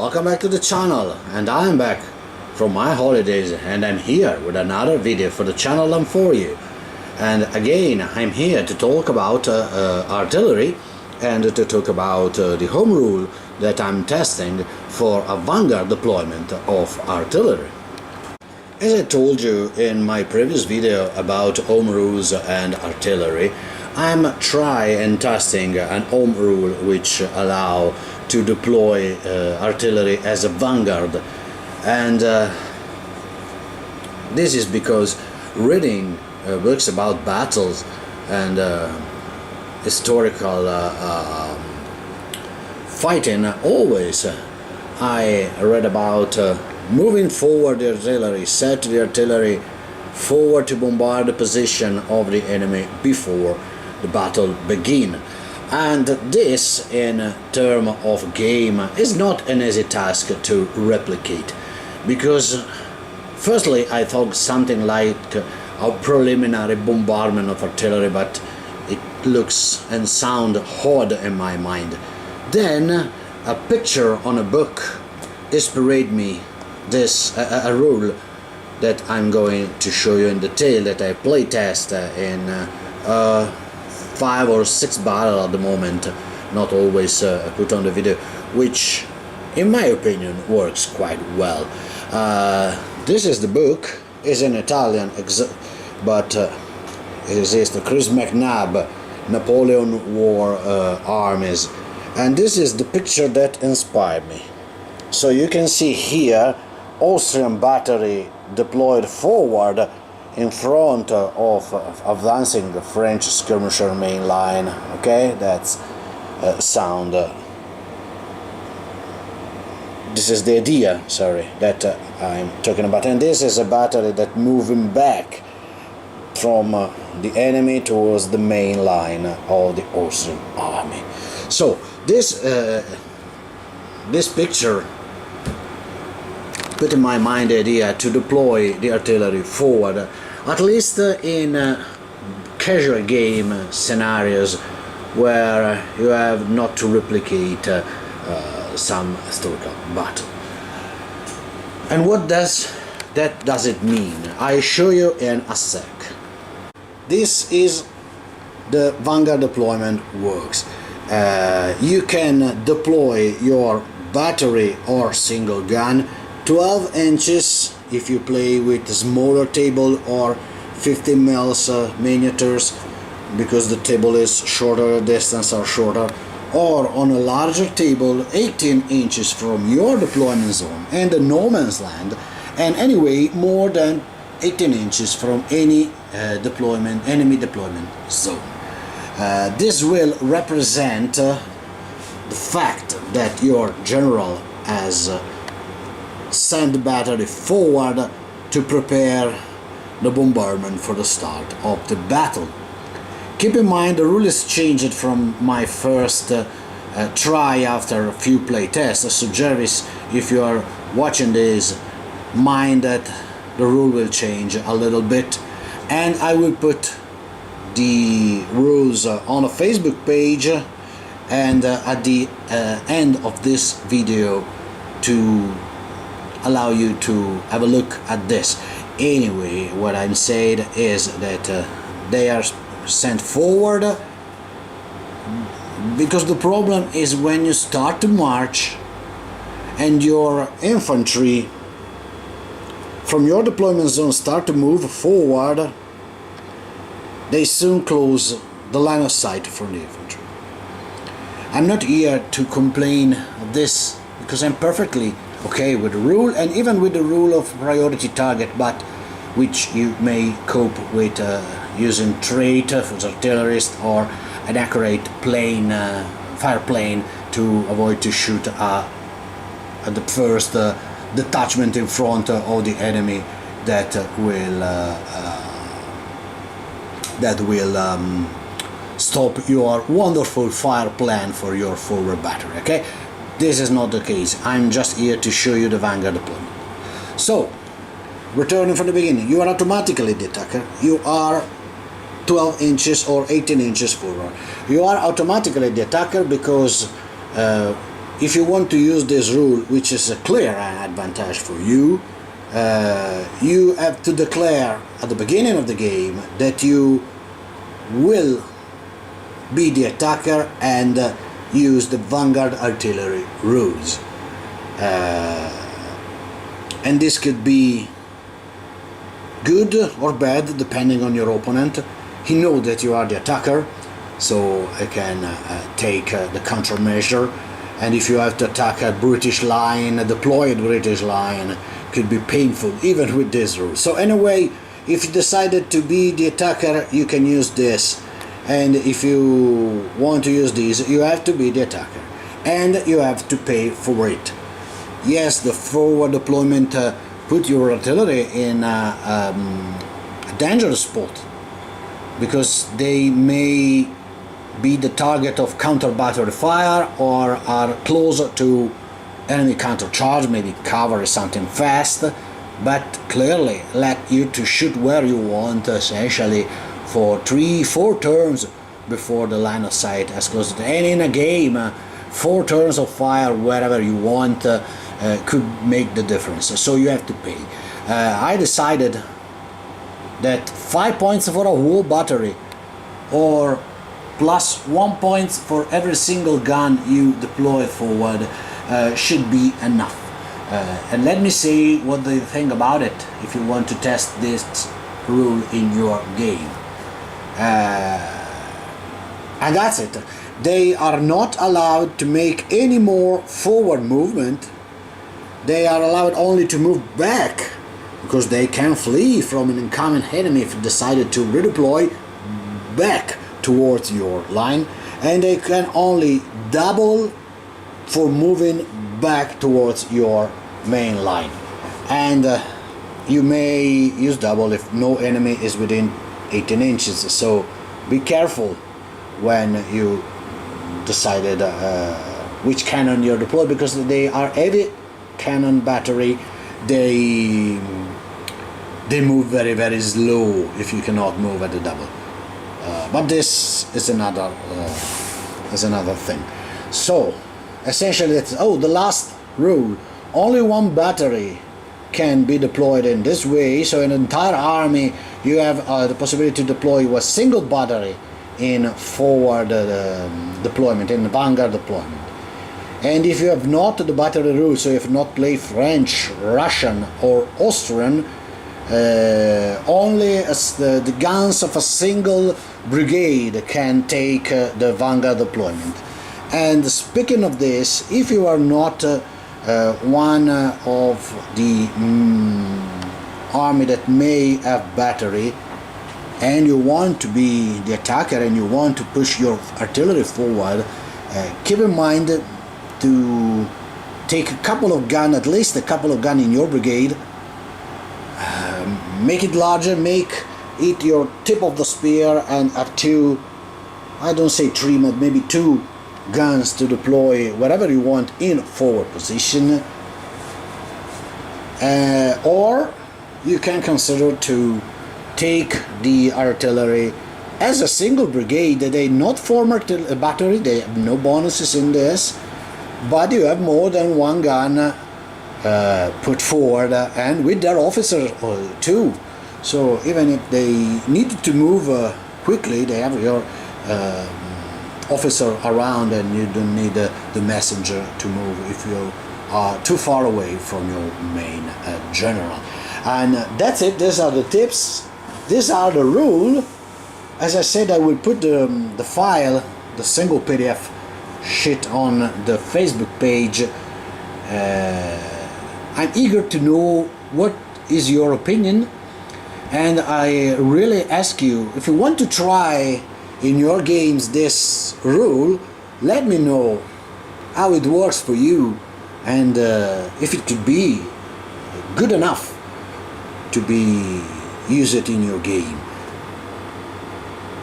welcome back to the channel, and I am back from my holidays and I'm here with another video for the channel and for you. And again, I'm here to talk about artillery and to talk about the home rule that I'm testing for a Vanguard deployment of artillery. As I told you in my previous video about home rules and artillery, I'm trying and testing an home rule which allow to deploy artillery as a Vanguard, and this is because reading books about battles and historical fighting, always I read about moving forward the artillery, set the artillery forward to bombard the position of the enemy before the battle begin. And this, in terms of game, is not an easy task to replicate, because firstly I thought something like a preliminary bombardment of artillery, but it looks and sounds odd in my mind. Then a picture on a book inspired me this a rule that I'm going to show you in detail, that I play test in 5 or 6 battles at the moment, not always put on the video, which in my opinion works quite well. This is the book, is in Italian, but it is the Chris McNabb Napoleon War Armies, and this is the picture that inspired me. So you can see here Austrian battery deployed forward in front of advancing the French skirmisher main line. Okay, that's sound. This is the idea, sorry, that I'm talking about, and this is a battery that moving back from the enemy towards the main line of the Austrian army. So this picture put in my mind the idea to deploy the artillery forward, at least in casual game scenarios where you have not to replicate some historical battle. And what does it mean? I show you in a sec. This is the Vanguard deployment works. You can deploy your battery or single gun 12 inches if you play with a smaller table, or 50 mils miniatures because the table is shorter, distance are shorter, or on a larger table 18 inches from your deployment zone and the no man's land, and anyway more than 18 inches from any enemy deployment zone. This will represent the fact that your general has sent the battery forward to prepare the bombardment for the start of the battle. Keep in mind the rule is changed from my first try after a few play tests, so Jervis, if you are watching this, mind that the rule will change a little bit, and I will put the rules on a Facebook page and at the end of this video to allow you to have a look at this. Anyway, what I'm saying is that they are sent forward because the problem is when you start to march and your infantry from your deployment zone start to move forward, they soon close the line of sight from the infantry. I'm not here to complain of this because I'm perfectly okay with the rule, and even with the rule of priority target, but which you may cope with using trait for the artillerist, or an accurate plane, fire plane, to avoid to shoot at the first detachment in front of the enemy that will stop your wonderful fire plan for your forward battery. Okay, this is not the case. I'm just here to show you the Vanguard deployment. So, returning from the beginning, you are automatically the attacker. You are 12 inches or 18 inches forward. You are automatically the attacker because if you want to use this rule, which is a clear advantage for you, you have to declare at the beginning of the game that you will be the attacker and use the Vanguard artillery rules. And this could be good or bad depending on your opponent. He knows that you are the attacker, so he can take the countermeasure. And if you have to attack a British line, a deployed British line, could be painful even with this rule. So anyway, if you decided to be the attacker, you can use this. And if you want to use this, you have to be the attacker. And you have to pay for it. Yes, the forward deployment put your artillery in a dangerous spot, because they may be the target of counter-battery fire or are closer to enemy counter-charge, maybe cover something fast, but clearly let you to shoot where you want, essentially for 3-4 turns before the line of sight has closed. And in a game, 4 turns of fire wherever you want could make the difference, so you have to pay. I decided that 5 points for a whole battery, or plus 1 point for every single gun you deploy forward, should be enough. And let me say what do you think about it if you want to test this rule in your game. And that's it. They are not allowed to make any more forward movement. They are allowed only to move back, because they can flee from an incoming enemy if decided to redeploy back towards your line, and they can only double for moving back towards your main line. And you may use double if no enemy is within 18 inches, so be careful when you decided which cannon you deploy, because they are heavy cannon battery. They move very, very slow if you cannot move at the double. But this is another thing. So essentially, it's the last rule. Only one battery can be deployed in this way. So in an entire army, you have the possibility to deploy a single battery in forward deployment, in Vanguard deployment. And if you have not the battery rule, so if you have not played French, Russian or Austrian, only the guns of a single brigade can take the Vanguard deployment. And speaking of this, if you are not one of the army that may have battery, and you want to be the attacker and you want to push your artillery forward, keep in mind to take a couple of guns, at least a couple of guns in your brigade. Make it larger, make it your tip of the spear, and have two, I don't say three, but maybe 2 guns to deploy wherever you want in forward position. Or you can consider to take the artillery as a single brigade. They not form a battery, they have no bonuses in this, but you have more than one gun put forward, and with their officer too. So even if they need to move quickly, they have your officer around, and you don't need the messenger to move if you are too far away from your main general. And that's it. These are the tips. These are the rule. As I said, I will put the file, the single PDF sheet on the Facebook page. I'm eager to know what is your opinion, and I really ask you, if you want to try in your games this rule, let me know how it works for you, and if it could be good enough to be used in your game.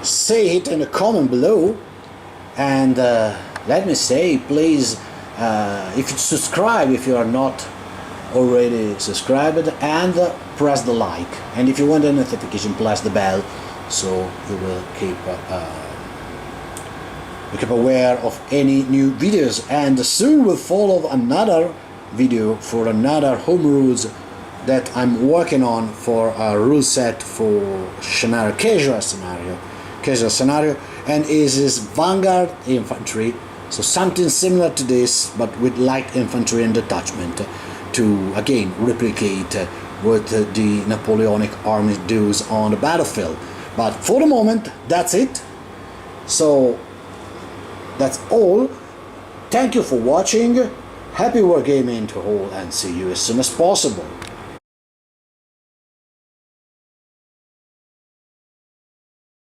Say it in a comment below, and let me say, please, if you subscribe if you are not already subscribed, and press the like, and if you want a notification, press the bell, so you will keep Become aware of any new videos, and soon will follow another video for another home rules that I'm working on for a rule set for scenario, casual scenario, and is Vanguard infantry, so something similar to this but with light infantry and detachment to again replicate what the Napoleonic army does on the battlefield. But for the moment, that's it. So that's all. Thank you for watching. Happy wargaming to all, and see you as soon as possible.